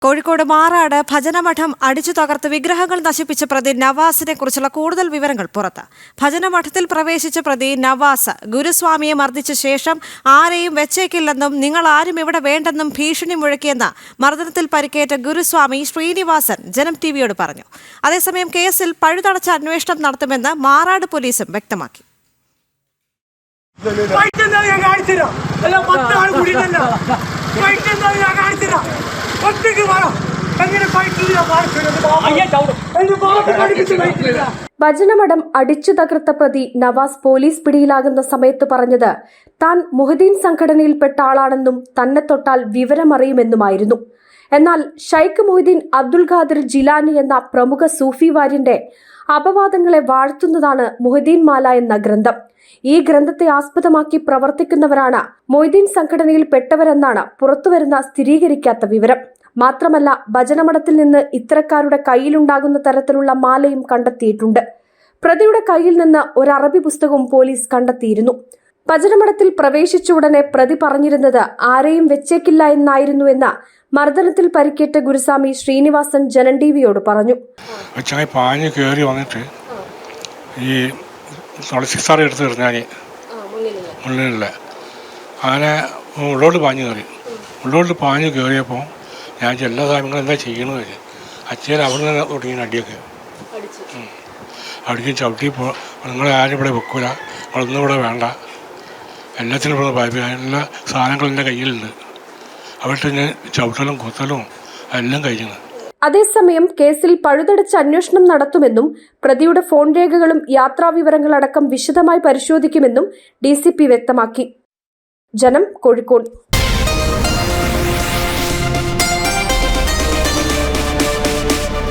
കോഴിക്കോട് മാറാട് ഭജനമഠം അടിച്ചു തകർത്ത് വിഗ്രഹങ്ങൾ നശിപ്പിച്ച പ്രതി നവാസിനെ കുറിച്ചുള്ള കൂടുതൽ വിവരങ്ങൾ പുറത്ത്. ഭജനമഠത്തിൽ പ്രവേശിച്ച പ്രതി നവാസ് ഗുരുസ്വാമിയെ മർദ്ദിച്ച ശേഷം ആരെയും വെച്ചേക്കില്ലെന്നും നിങ്ങൾ ആരും ഇവിടെ വേണ്ടെന്നും ഭീഷണി മുഴക്കിയെന്ന മർദ്ദനത്തിൽ പരിക്കേറ്റ ഗുരുസ്വാമി ശ്രീനിവാസൻ ജനം ടിവിയോട് പറഞ്ഞു. അതേസമയം കേസിൽ പഴുതടച്ച അന്വേഷണം നടത്തുമെന്ന് മാറാട് പോലീസും വ്യക്തമാക്കി. ഭജനമഠം അടിച്ചു തകർത്ത പ്രതി നവാസ് പോലീസ് പിടിയിലാകുന്ന സമയത്ത് പറഞ്ഞത് താൻ മുഹദ്ദീൻ സംഘടനയിൽപ്പെട്ട ആളാണെന്നും തന്നെ തൊട്ടാൽ വിവരമറിയുമെന്നുമായിരുന്നു. എന്നാൽ ഷൈഖ് മുഹദ്ദീൻ അബ്ദുൽ ഖാദിർ ജിലാനി എന്ന പ്രമുഖ സൂഫി വാര്യന്റെ അപവാദങ്ങളെ വാഴ്ത്തുന്നതാണ് മുഹദ്ദീൻ മാല എന്ന ഗ്രന്ഥം. ഈ ഗ്രന്ഥത്തെ ആസ്പദമാക്കി പ്രവർത്തിക്കുന്നവരാണ് മൊയ്തീൻ സംഘടനയിൽ പെട്ടവരെന്നാണ് പുറത്തുവരുന്ന സ്ഥിരീകരിക്കാത്ത വിവരം. മാത്രമല്ല, ഭജനമഠത്തിൽ നിന്ന് ഇത്തരക്കാരുടെ കയ്യിലുണ്ടാകുന്ന തരത്തിലുള്ള മാലയും കണ്ടെത്തിയിട്ടുണ്ട്. പ്രതിയുടെ കയ്യിൽ നിന്ന് ഒരു അറബി പുസ്തകവും പോലീസ് കണ്ടെത്തിയിരുന്നു. ഭജനമഠത്തിൽ പ്രവേശിച്ച ഉടനെ പ്രതി പറഞ്ഞിരുന്നത് ആരെയും വെച്ചേക്കില്ല എന്നായിരുന്നുവെന്ന് മർദ്ദനത്തിൽ പരിക്കേറ്റ ഗുരുസ്വാമി ശ്രീനിവാസൻ ജനം ടിവിയോട് പറഞ്ഞു. എടുത്ത് എറിഞ്ഞാൽ മുള്ളില്ല അങ്ങനെ ഉള്ളോട്ട് പാഞ്ഞ് കയറിയപ്പോൾ ഞാൻ എല്ലാ സാധനങ്ങളും എന്താ ചെയ്യണമെന്ന് വെച്ചാൽ അച്ഛൻ അവിടെ നിന്ന് തുടങ്ങിയ അടിയൊക്കെ അടിക്കും ചവിട്ടിയപ്പോൾ നിങ്ങളെ ആരും ഇവിടെ വെക്കൂല, നിങ്ങളൊന്നും ഇവിടെ വേണ്ട, എല്ലാത്തിനും ഇവിടെ ഭയപ്പെടുക, എല്ലാ സാധനങ്ങളും എൻ്റെ കയ്യിലുണ്ട്. അവിടെ ഞാൻ ചവിട്ടലും കുത്തലും എല്ലാം കഴിഞ്ഞു. അതേസമയം കേസിൽ പഴുതടച്ച അന്വേഷണം നടത്തുമെന്നും പ്രതിയുടെ ഫോൺ രേഖകളും യാത്രാവിവരങ്ങളടക്കം വിശദമായി പരിശോധിക്കുമെന്നും DCP വ്യക്തമാക്കി. ജനം, കോഴിക്കോട്.